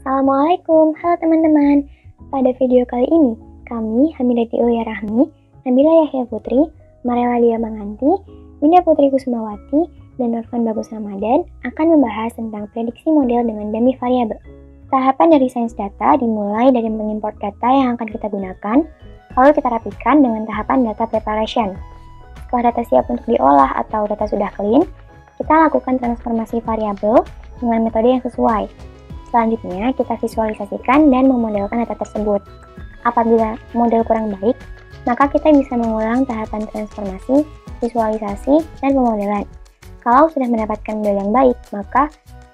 Assalamualaikum, halo teman-teman. Pada video kali ini, kami Hamidati Ulia Rahmi, Nabila Yahya Putri, Marela Dia Manganti, Winda Putri Kusumawati, dan Nurfan Bagus Ramadan akan membahas tentang prediksi model dengan dummy variabel. Tahapan dari sains data dimulai dari mengimport data yang akan kita gunakan, lalu kita rapikan dengan tahapan data preparation. Setelah data siap untuk diolah atau data sudah clean, kita lakukan transformasi variabel dengan metode yang sesuai. Selanjutnya, kita visualisasikan dan memodelkan data tersebut. Apabila model kurang baik, maka kita bisa mengulang tahapan transformasi, visualisasi, dan pemodelan. Kalau sudah mendapatkan model yang baik, maka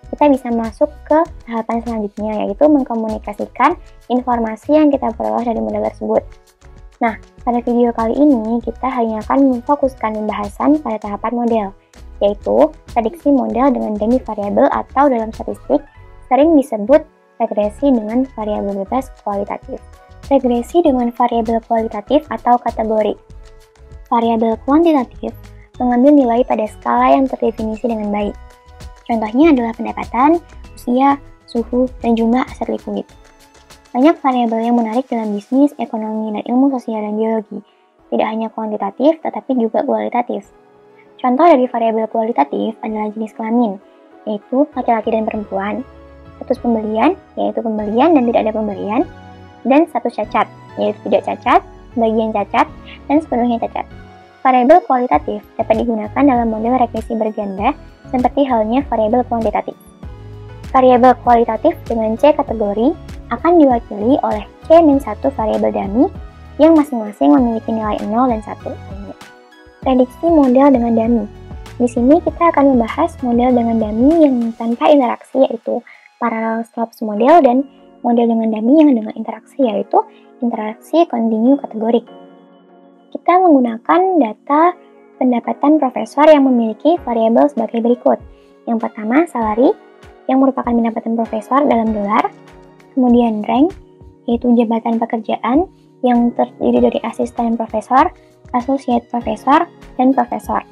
kita bisa masuk ke tahapan selanjutnya, yaitu mengkomunikasikan informasi yang kita peroleh dari model tersebut. Nah, pada video kali ini, kita hanya akan memfokuskan pembahasan pada tahapan model, yaitu prediksi model dengan dummy variabel atau dalam statistik sering disebut regresi dengan variabel bebas kualitatif. Regresi dengan variabel kualitatif atau kategori. Variabel kuantitatif mengambil nilai pada skala yang terdefinisi dengan baik. Contohnya adalah pendapatan, usia, suhu, dan jumlah aset likuid. Banyak variabel yang menarik dalam bisnis, ekonomi, dan ilmu sosial dan biologi. Tidak hanya kuantitatif, tetapi juga kualitatif. Contoh dari variabel kualitatif adalah jenis kelamin, yaitu laki-laki dan perempuan, status pembelian, yaitu pembelian dan tidak ada pembelian, dan status cacat, yaitu tidak cacat, bagian cacat, dan sepenuhnya cacat. Variabel kualitatif dapat digunakan dalam model regresi berganda, seperti halnya variabel kuantitatif. Variabel kualitatif dengan C kategori akan diwakili oleh C-1 variabel dummy yang masing-masing memiliki nilai 0 dan 1. Prediksi model dengan dummy. Di sini kita akan membahas model dengan dummy yang tanpa interaksi, yaitu parallel slopes model, dan model dengan dummy yang dengan interaksi, yaitu interaksi kontinu kategorik. Kita menggunakan data pendapatan profesor yang memiliki variabel sebagai berikut. Yang pertama, salary, yang merupakan pendapatan profesor dalam dolar. Kemudian rank, yaitu jabatan pekerjaan yang terdiri dari asisten profesor, associate profesor, dan profesor.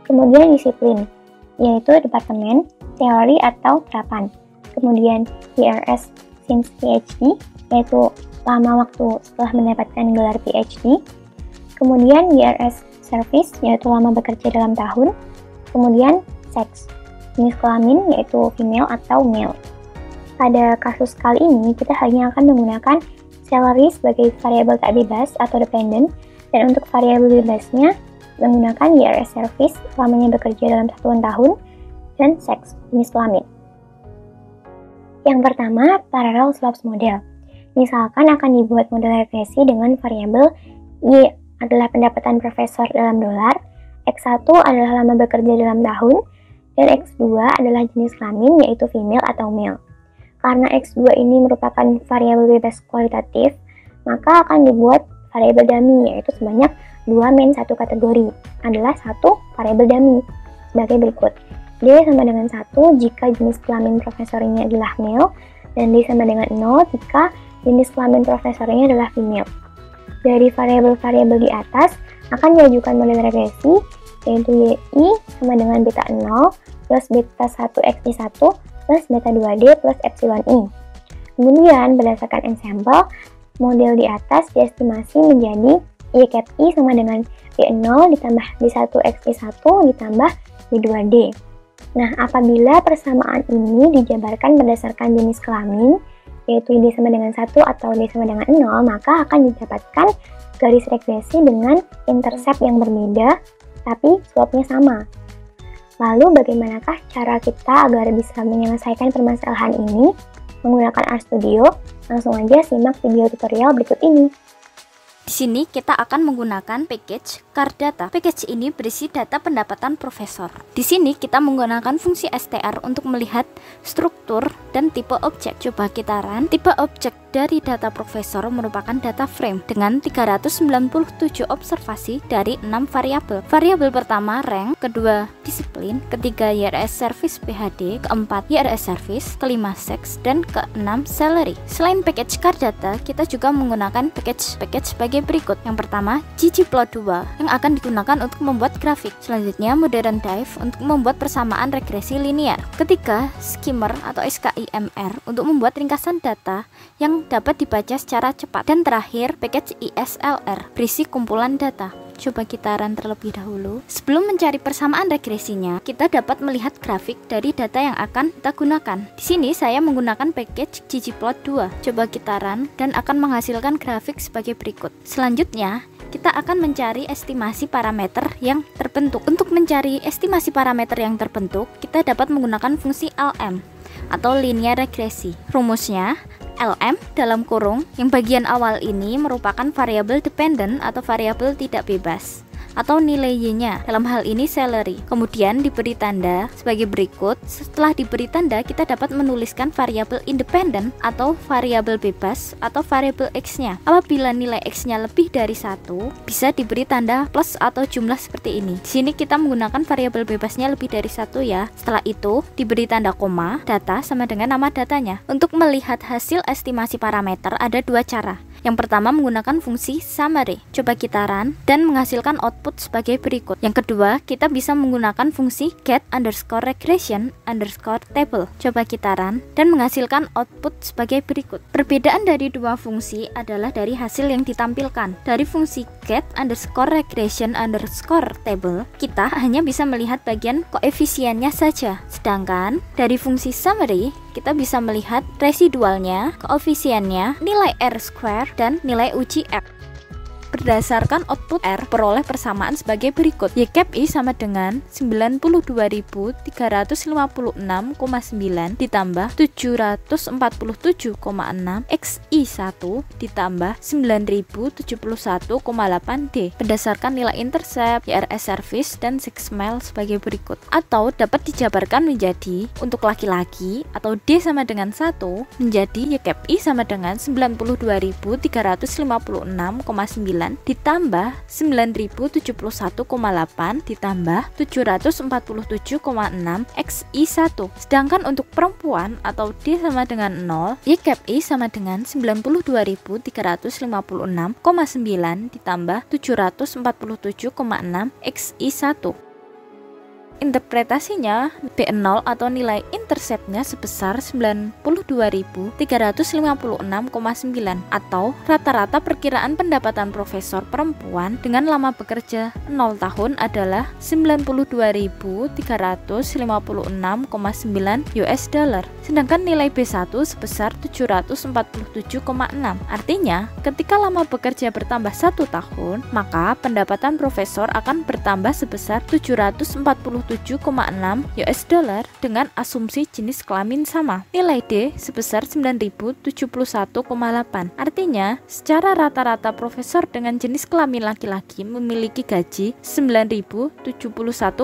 Kemudian disiplin, yaitu departemen, teori atau terapan. Kemudian YRS since PhD, yaitu lama waktu setelah mendapatkan gelar PhD. Kemudian YRS service, yaitu lama bekerja dalam tahun. Kemudian sex, jenis kelamin, yaitu female atau male. Pada kasus kali ini, kita hanya akan menggunakan salary sebagai variabel tak bebas atau dependent, dan untuk variabel bebasnya menggunakan YRS service, lamanya bekerja dalam 1 tahun, dan sex, jenis kelamin. Yang pertama, parallel slopes model. Misalkan akan dibuat model regresi dengan variabel Y adalah pendapatan profesor dalam dolar, X1 adalah lama bekerja dalam tahun, dan X2 adalah jenis kelamin, yaitu female atau male. Karena X2 ini merupakan variabel bebas kualitatif, maka akan dibuat variabel dummy, yaitu sebanyak 2-1 kategori, adalah 1 variabel dummy, sebagai berikut. D sama dengan 1 jika jenis kelamin profesornya adalah male, dan D sama dengan 0 jika jenis kelamin profesornya adalah female. Dari variabel-variabel di atas akan diajukan model regresi, yaitu YI sama dengan beta 0 plus beta 1XI1 plus beta 2D plus epsilon I. Kemudian berdasarkan ensemble, model di atas diestimasi menjadi Y cap I sama dengan B0 ditambah B1XI1 ditambah B2D. Nah, apabila persamaan ini dijabarkan berdasarkan jenis kelamin, yaitu D sama dengan 1 atau D sama dengan 0, maka akan didapatkan garis regresi dengan intercept yang berbeda, tapi slope-nya sama. Lalu bagaimanakah cara kita agar bisa menyelesaikan permasalahan ini menggunakan RStudio? Langsung aja simak video tutorial berikut ini. Di sini kita akan menggunakan package CarData. Package ini berisi data pendapatan profesor. Di sini kita menggunakan fungsi str untuk melihat struktur dan tipe objek. Coba kita run. Tipe objek dari data profesor merupakan data frame dengan 397 observasi dari 6 variabel. Variabel pertama rank, kedua disiplin, ketiga YRS service PhD, keempat YRS service, kelima sex, dan keenam salary. Selain package Cardata, kita juga menggunakan package sebagai berikut. Yang pertama, ggplot2 yang akan digunakan untuk membuat grafik. Selanjutnya, modern dive untuk membuat persamaan regresi linear. Ketiga, skimmer atau skimr untuk membuat ringkasan data yang dapat dibaca secara cepat. Dan terakhir, package ISLR berisi kumpulan data. Coba kita run terlebih dahulu. Sebelum mencari persamaan regresinya, kita dapat melihat grafik dari data yang akan kita gunakan. Di sini saya menggunakan package ggplot2. Coba kita run dan akan menghasilkan grafik sebagai berikut. Selanjutnya, kita akan mencari estimasi parameter yang terbentuk. Untuk mencari estimasi parameter yang terbentuk, kita dapat menggunakan fungsi LM atau linear regresi. Rumusnya, LM dalam kurung yang bagian awal ini merupakan variabel dependent atau variabel tidak bebas atau nilai Y-nya, dalam hal ini salary. Kemudian diberi tanda sebagai berikut. Setelah diberi tanda, kita dapat menuliskan variabel independent atau variabel bebas atau variabel X-nya. Apabila nilai X-nya lebih dari 1, bisa diberi tanda plus atau jumlah seperti ini. Di sini kita menggunakan variabel bebasnya lebih dari 1 ya. Setelah itu diberi tanda koma, data sama dengan nama datanya. Untuk melihat hasil estimasi parameter ada dua cara. Yang pertama menggunakan fungsi summary. Coba kita run dan menghasilkan output sebagai berikut. Yang kedua, kita bisa menggunakan fungsi get_regression_table. Coba kita run dan menghasilkan output sebagai berikut. Perbedaan dari dua fungsi adalah dari hasil yang ditampilkan. Dari fungsi get_regression_table, kita hanya bisa melihat bagian koefisiennya saja. Sedangkan dari fungsi summary, kita bisa melihat residualnya, koefisiennya, nilai R², dan nilai uji X. Berdasarkan output R, peroleh persamaan sebagai berikut. YKPI sama dengan 92.356,9 ditambah 747,6 XI1 ditambah 9.071,8D berdasarkan nilai intercept, YRS service, dan 6 mile sebagai berikut. Atau dapat dijabarkan menjadi untuk laki-laki atau D sama dengan 1 menjadi YKPI sama dengan 92.356,9 ditambah 9.071,8 ditambah 747,6 XI1. Sedangkan untuk perempuan atau D sama dengan 0, YKPI sama dengan 92.356,9 ditambah 747,6 XI1. Interpretasinya, B0 atau nilai interceptnya sebesar 92.356,9 atau rata-rata perkiraan pendapatan profesor perempuan dengan lama bekerja 0 tahun adalah 92.356,9 US dollar. Sedangkan nilai B1 sebesar 747,6. Artinya, ketika lama bekerja bertambah 1 tahun, maka pendapatan profesor akan bertambah sebesar 747,6 US dollar dengan asumsi jenis kelamin sama. Nilai D sebesar 9.071,8. Artinya, secara rata-rata profesor dengan jenis kelamin laki-laki memiliki gaji 9.071,8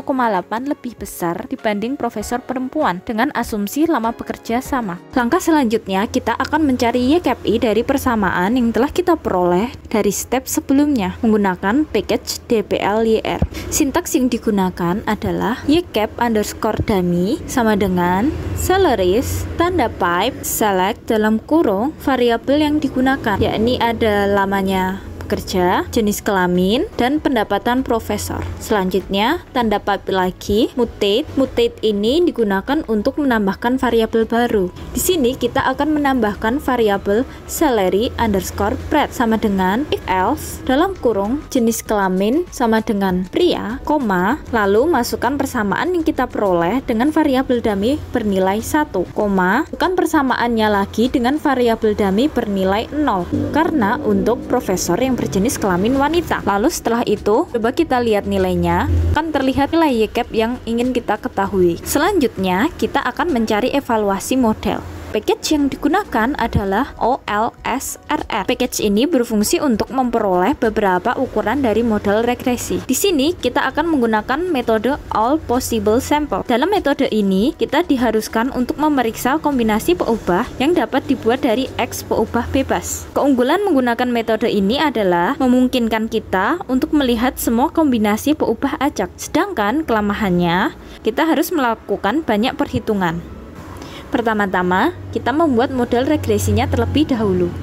lebih besar dibanding profesor perempuan dengan asumsi lama bekerja sama. Langkah selanjutnya, kita akan mencari YKPI dari persamaan yang telah kita peroleh dari step sebelumnya menggunakan package dplyr. Sintaks yang digunakan adalah YCap_dummy sama dengan salaries tanda pipe select dalam kurung variabel yang digunakan, yakni ada lamanya kerja, jenis kelamin, dan pendapatan profesor. Selanjutnya, tanda pipe lagi, mutate. Mutate ini digunakan untuk menambahkan variabel baru. Di sini kita akan menambahkan variabel salary_bread sama dengan if else dalam kurung jenis kelamin sama dengan pria, koma, lalu masukkan persamaan yang kita peroleh dengan variabel dummy bernilai 1, koma, bukan persamaannya lagi dengan variabel dummy bernilai 0 karena untuk profesor yang berjenis kelamin wanita. Lalu setelah itu, coba kita lihat nilainya, kan terlihat nilai YCap yang ingin kita ketahui. Selanjutnya, kita akan mencari evaluasi model. Package yang digunakan adalah OLSRR. Package ini berfungsi untuk memperoleh beberapa ukuran dari model regresi. Di sini kita akan menggunakan metode All Possible Sample. Dalam metode ini, kita diharuskan untuk memeriksa kombinasi peubah yang dapat dibuat dari X peubah bebas. Keunggulan menggunakan metode ini adalah memungkinkan kita untuk melihat semua kombinasi peubah acak. Sedangkan kelemahannya, kita harus melakukan banyak perhitungan. Pertama-tama, kita membuat model regresinya terlebih dahulu.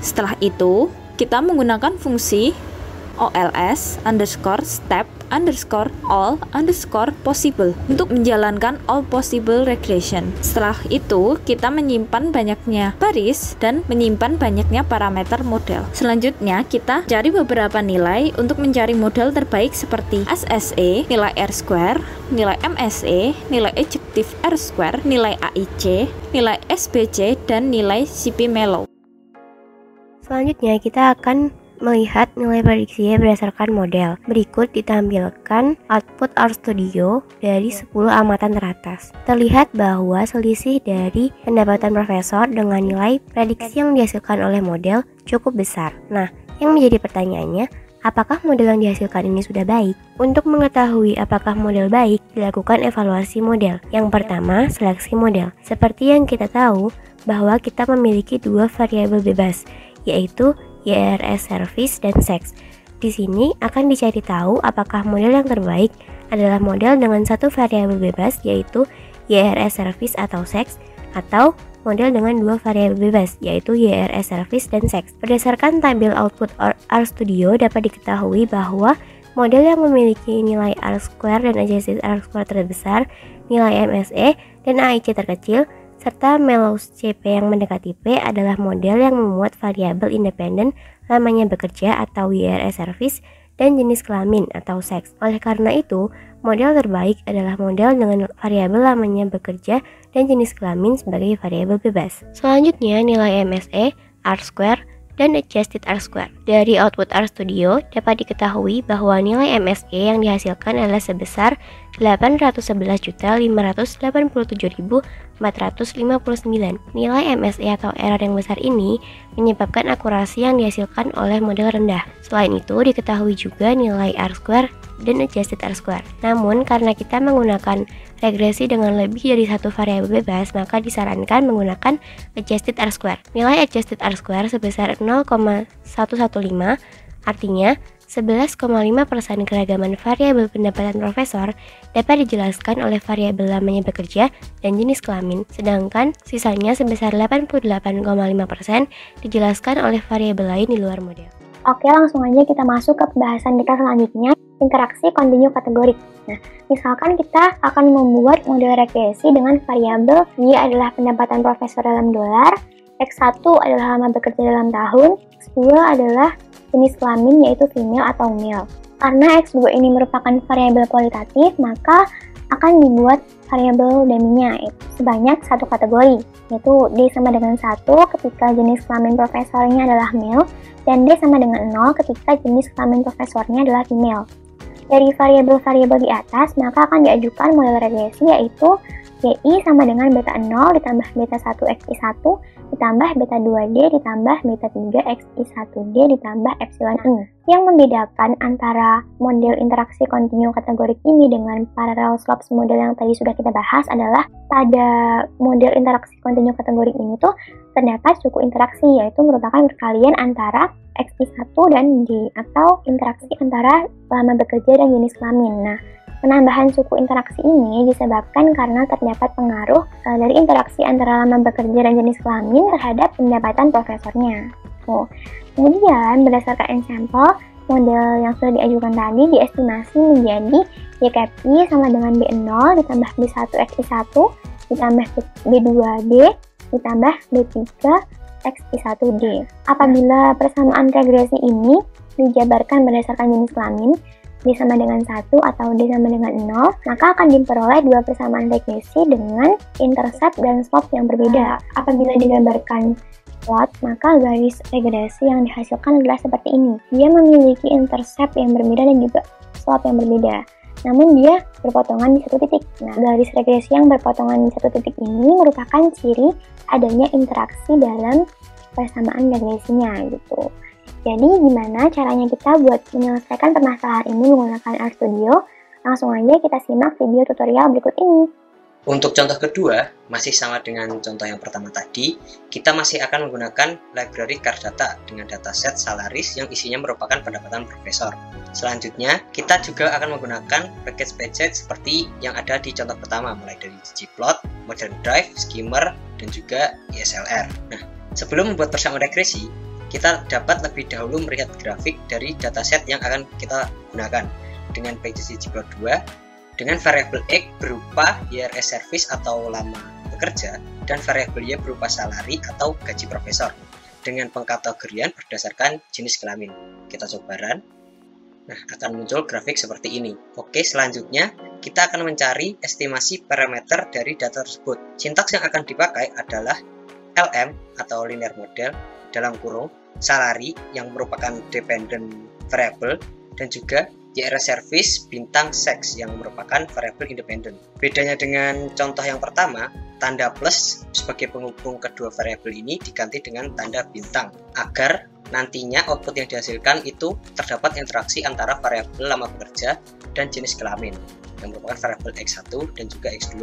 Setelah itu, kita menggunakan fungsi OLS_step_all_possible untuk menjalankan all possible regression. Setelah itu, kita menyimpan banyaknya baris dan menyimpan banyaknya parameter model. Selanjutnya, kita cari beberapa nilai untuk mencari model terbaik seperti SSE, nilai R-square, nilai MSE, nilai ejective R-square, nilai AIC, nilai SBC, dan nilai CP-Mellow. Selanjutnya, kita akan melihat nilai prediksinya berdasarkan model. Berikut ditampilkan output RStudio dari 10 amatan teratas. Terlihat bahwa selisih dari pendapatan profesor dengan nilai prediksi yang dihasilkan oleh model cukup besar. Nah, yang menjadi pertanyaannya, apakah model yang dihasilkan ini sudah baik? Untuk mengetahui apakah model baik, dilakukan evaluasi model. Yang pertama, seleksi model. Seperti yang kita tahu bahwa kita memiliki dua variabel bebas, yaitu YRS service dan sex. Di sini akan dicari tahu apakah model yang terbaik adalah model dengan satu variabel bebas, yaitu YRS service atau sex, atau model dengan dua variabel bebas, yaitu YRS service dan sex. Berdasarkan tabel output RStudio dapat diketahui bahwa model yang memiliki nilai R-square dan adjusted R-square terbesar, nilai MSE dan AIC terkecil, serta Mellow CP yang mendekati P adalah model yang memuat variabel independen lamanya bekerja atau YRS service dan jenis kelamin atau seks. Oleh karena itu, model terbaik adalah model dengan variabel lamanya bekerja dan jenis kelamin sebagai variabel bebas. Selanjutnya, nilai MSE, R-square, dan adjusted R-square. Dari output RStudio dapat diketahui bahwa nilai MSE yang dihasilkan adalah sebesar 811.587.459. Nilai MSE atau error yang besar ini menyebabkan akurasi yang dihasilkan oleh model rendah. Selain itu, diketahui juga nilai R-square dan adjusted R-square. Namun, karena kita menggunakan regresi dengan lebih dari satu variabel bebas, maka disarankan menggunakan adjusted R-square. Nilai adjusted R-square sebesar 0,115, artinya 11,5% keragaman variabel pendapatan profesor dapat dijelaskan oleh variabel lamanya bekerja dan jenis kelamin, sedangkan sisanya sebesar 88,5% dijelaskan oleh variabel lain di luar model. Oke, langsung aja kita masuk ke pembahasan kita selanjutnya, interaksi kontinu kategorik. Nah, misalkan kita akan membuat model regresi dengan variabel Y adalah pendapatan profesor dalam dolar, X1 adalah lama bekerja dalam tahun, X2 adalah jenis kelamin yaitu female atau male. Karena X2 ini merupakan variabel kualitatif, maka akan dibuat variabel dummy-nya sebanyak satu kategori, yaitu D sama dengan 1 ketika jenis kelamin profesornya adalah male, dan D sama dengan 0 ketika jenis kelamin profesornya adalah female. Dari variabel-variabel di atas, maka akan diajukan model regresi yaitu YI sama dengan beta 0 ditambah beta 1 XI1 ditambah beta 2D ditambah beta 3 XI1D ditambah epsilon I. Yang membedakan antara model interaksi kontinu kategorik ini dengan parallel slopes model yang tadi sudah kita bahas adalah pada model interaksi kontinu kategorik ini tuh terdapat suku interaksi, yaitu merupakan perkalian antara XI1 dan D atau interaksi antara lama bekerja dan jenis kelamin. Nah, penambahan suku interaksi ini disebabkan karena terdapat pengaruh dari interaksi antara lama bekerja dan jenis kelamin terhadap pendapatan profesornya. Kemudian berdasarkan ensample, model yang sudah diajukan tadi diestimasi menjadi YKP sama dengan B0 ditambah B1 XI1 ditambah B2D ditambah B3 XI1D. Apabila persamaan regresi ini dijabarkan berdasarkan jenis kelamin, D sama dengan 1 atau D sama dengan 0, maka akan diperoleh dua persamaan regresi dengan intercept dan slope yang berbeda. Apabila digambarkan plot, maka garis regresi yang dihasilkan adalah seperti ini. Dia memiliki intercept yang berbeda dan juga slope yang berbeda. namun dia berpotongan di satu titik. Nah, garis regresi yang berpotongan di satu titik ini merupakan ciri adanya interaksi dalam persamaan regresinya gitu. Jadi gimana caranya kita buat menyelesaikan permasalahan ini menggunakan RStudio? Langsung aja kita simak video tutorial berikut ini. Untuk contoh kedua, masih sama dengan contoh yang pertama tadi, kita masih akan menggunakan library Cardata dengan dataset Salaris yang isinya merupakan pendapatan profesor. Selanjutnya, kita juga akan menggunakan package-package seperti yang ada di contoh pertama, mulai dari ggplot, modern drive, skimmer, dan juga ESLR. Nah, sebelum membuat persamaan regresi, kita dapat lebih dahulu melihat grafik dari dataset yang akan kita gunakan dengan package ggplot 2 dengan variabel X berupa YRS service atau lama bekerja dan variabel Y berupa salary atau gaji profesor dengan pengkategorian berdasarkan jenis kelamin. Kita coba run. Nah, akan muncul grafik seperti ini. Oke, selanjutnya kita akan mencari estimasi parameter dari data tersebut. Sintaks yang akan dipakai adalah LM atau linear model dalam kurung salary yang merupakan dependent variable dan juga YRS service bintang sex yang merupakan variabel independen. Bedanya dengan contoh yang pertama, tanda plus sebagai penghubung kedua variabel ini diganti dengan tanda bintang agar nantinya output yang dihasilkan itu terdapat interaksi antara variabel lama bekerja dan jenis kelamin yang merupakan variabel X1 dan juga X2.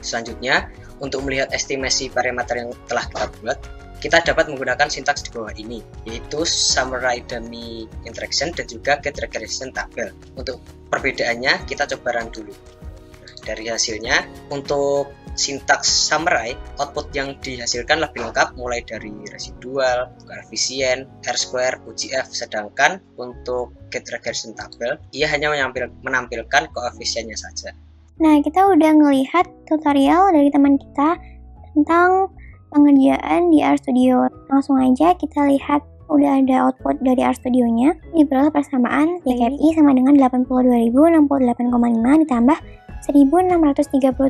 Selanjutnya, untuk melihat estimasi parameter yang telah kita buat, kita dapat menggunakan sintaks di bawah ini, yaitu summary dummy interaction dan juga get regression tabel. Untuk perbedaannya, kita coba run dulu. Nah, dari hasilnya, untuk sintaks summary, output yang dihasilkan lebih lengkap mulai dari residual, koefisien, R-square, UGF, sedangkan untuk get regression tabel, ia hanya menampilkan koefisiennya saja. Nah, kita udah ngelihat tutorial dari teman kita tentang pengerjaan di RStudio. Langsung aja kita lihat udah ada output dari RStudio-nya. Diperoleh persamaan YKPI sama dengan 82.068,5 ditambah 1.637,3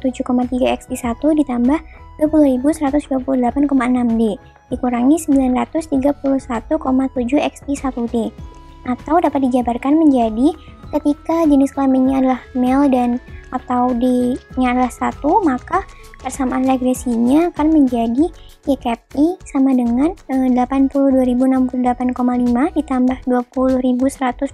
X1 ditambah 20.128,6D dikurangi 931,7 X1D, atau dapat dijabarkan menjadi ketika jenis kelaminnya adalah male dan atau D-nya adalah 1, maka persamaan regresinya akan menjadi YKPI sama dengan 82.068,5 ditambah 20.128,6,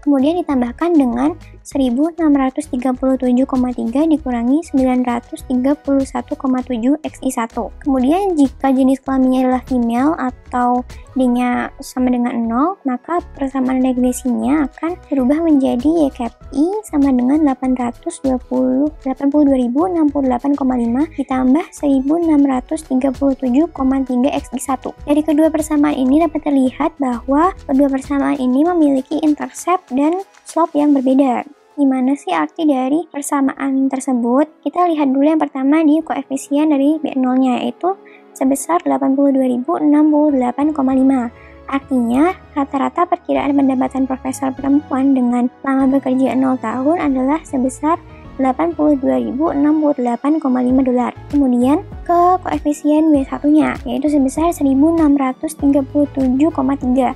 kemudian ditambahkan dengan 1.637,3 dikurangi 931,7 XI1. Kemudian jika jenis kelaminnya adalah female atau D-nya sama dengan 0, maka persamaan regresinya akan berubah menjadi YKPI sama dengan 82.068,5 ditambah 1.637,3 XI1. Dari kedua persamaan ini dapat terlihat bahwa kedua persamaan ini memiliki intercept dan slope yang berbeda. Gimana sih arti dari persamaan tersebut? Kita lihat dulu yang pertama di koefisien dari B0-nya, yaitu sebesar 82.068,5. Artinya, rata-rata perkiraan pendapatan profesor perempuan dengan lama bekerja 0 tahun adalah sebesar 82.068,5 dolar. Kemudian ke koefisien B1-nya, yaitu sebesar 1.637,3.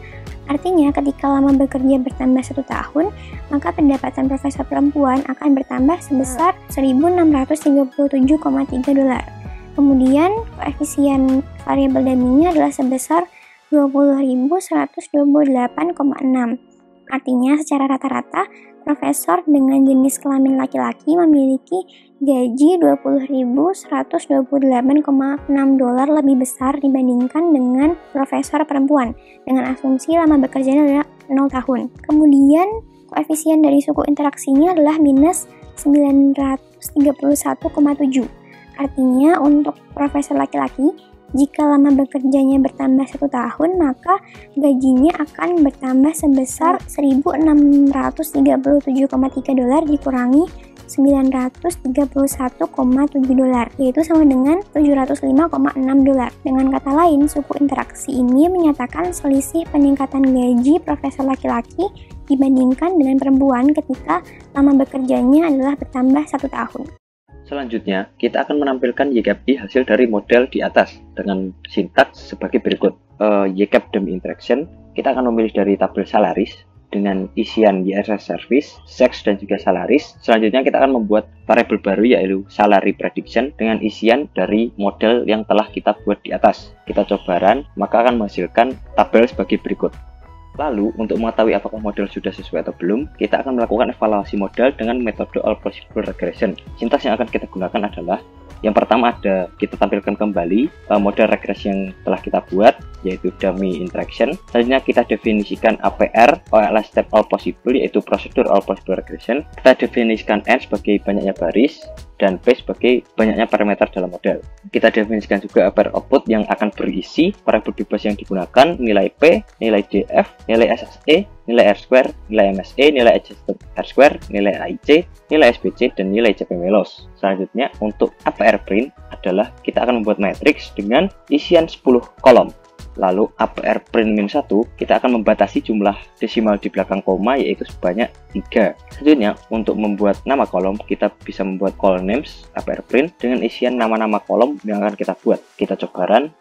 Artinya, ketika lama bekerja bertambah 1 tahun, maka pendapatan profesor perempuan akan bertambah sebesar 1.637,3 dolar. Kemudian, koefisien variabel dummy-nya adalah sebesar 20.128,6. Artinya, secara rata-rata, profesor dengan jenis kelamin laki-laki memiliki gaji 20.128,6 dolar lebih besar dibandingkan dengan profesor perempuan dengan asumsi lama bekerjanya adalah 0 tahun. Kemudian koefisien dari suku interaksinya adalah minus 931,7. Artinya untuk profesor laki-laki, jika lama bekerjanya bertambah 1 tahun, maka gajinya akan bertambah sebesar 1.637,3 dolar dikurangi 931,7 dolar, yaitu sama dengan 705,6 dolar. Dengan kata lain, suku interaksi ini menyatakan selisih peningkatan gaji profesor laki-laki dibandingkan dengan perempuan ketika lama bekerjanya adalah bertambah 1 tahun. Selanjutnya, kita akan menampilkan YKPI hasil dari model di atas dengan sintaks sebagai berikut. YKAP dummy interaction, kita akan memilih dari tabel Salaris. dengan isian YRS service, sex, dan juga salaris. Selanjutnya kita akan membuat variabel baru yaitu salary prediction dengan isian dari model yang telah kita buat di atas. Kita coba run, maka akan menghasilkan tabel sebagai berikut. Lalu, untuk mengetahui apakah model sudah sesuai atau belum, kita akan melakukan evaluasi model dengan metode all possible regression. Sintaks yang akan kita gunakan adalah yang pertama kita tampilkan kembali model regresi yang telah kita buat, yaitu dummy interaction. Selanjutnya kita definisikan APR adalah step all possible, yaitu prosedur all possible regression. Kita definisikan N sebagai banyaknya baris dan P sebagai banyaknya parameter dalam model. Kita definisikan juga APR output yang akan berisi variabel bebas yang digunakan, nilai P, nilai DF, nilai SSE, nilai R-square, nilai MSE, nilai adjusted R-square, nilai AIC, nilai SBC, dan nilai CP-melos. Selanjutnya, untuk APR print adalah kita akan membuat matriks dengan isian 10 kolom. Lalu APR print -1 kita akan membatasi jumlah desimal di belakang koma, yaitu sebanyak 3. Selanjutnya, untuk membuat nama kolom, kita bisa membuat call names APR print dengan isian nama-nama kolom yang akan kita buat. Kita coba run.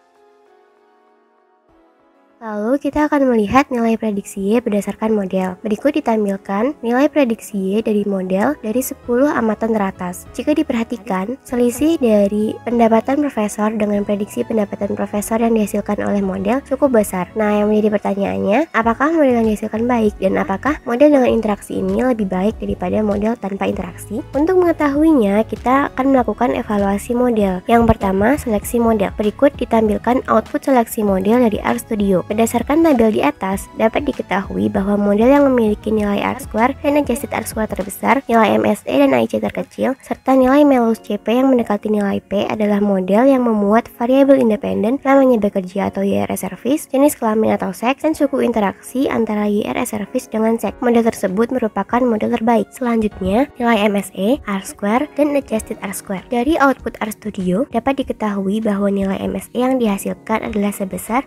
Lalu kita akan melihat nilai prediksi Y berdasarkan model. Berikut ditampilkan nilai prediksi Y dari model dari 10 amatan teratas. Jika diperhatikan, selisih dari pendapatan profesor dengan prediksi pendapatan profesor yang dihasilkan oleh model cukup besar. Nah, yang menjadi pertanyaannya, apakah model yang dihasilkan baik dan apakah model dengan interaksi ini lebih baik daripada model tanpa interaksi? Untuk mengetahuinya, kita akan melakukan evaluasi model. Yang pertama, seleksi model. Berikut ditampilkan output seleksi model dari RStudio. Berdasarkan tabel di atas, dapat diketahui bahwa model yang memiliki nilai R-square dan adjusted R-square terbesar, nilai MSE dan AIC terkecil, serta nilai melos CP yang mendekati nilai P adalah model yang memuat variabel independen, namanya bekerja atau YRS service, jenis kelamin atau seks, dan suku interaksi antara YRS service dengan seks. Model tersebut merupakan model terbaik. Selanjutnya, nilai MSE, R-square, dan adjusted R-square. Dari output RStudio, dapat diketahui bahwa nilai MSE yang dihasilkan adalah sebesar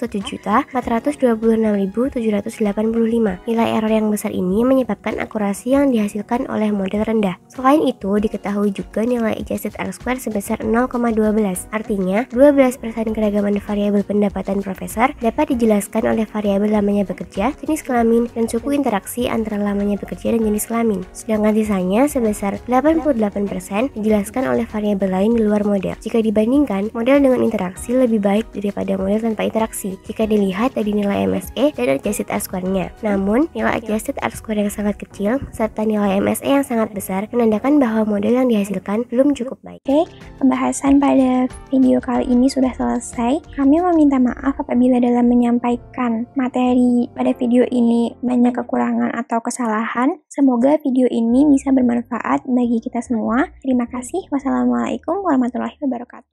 801.426.785. Nilai error yang besar ini menyebabkan akurasi yang dihasilkan oleh model rendah. Selain itu, diketahui juga nilai adjusted R-square sebesar 0,12. Artinya, 12% keragaman variabel pendapatan profesor dapat dijelaskan oleh variabel lamanya bekerja, jenis kelamin, dan suku interaksi antara lamanya bekerja dan jenis kelamin. Sedangkan sisanya sebesar 88% dijelaskan oleh variabel lain di luar model. Jika dibandingkan, model dengan interaksi lebih baik daripada model tanpa interaksi jika dilihat dari nilai MSE dan adjusted R-square-nya. Namun, nilai adjusted R-square yang sangat kecil serta nilai MSE yang sangat besar menandakan bahwa model yang dihasilkan belum cukup baik. Oke, pembahasan pada video kali ini sudah selesai. Kami meminta maaf apabila dalam menyampaikan materi pada video ini banyak kekurangan atau kesalahan. Semoga video ini bisa bermanfaat bagi kita semua. Terima kasih. Wassalamualaikum warahmatullahi wabarakatuh.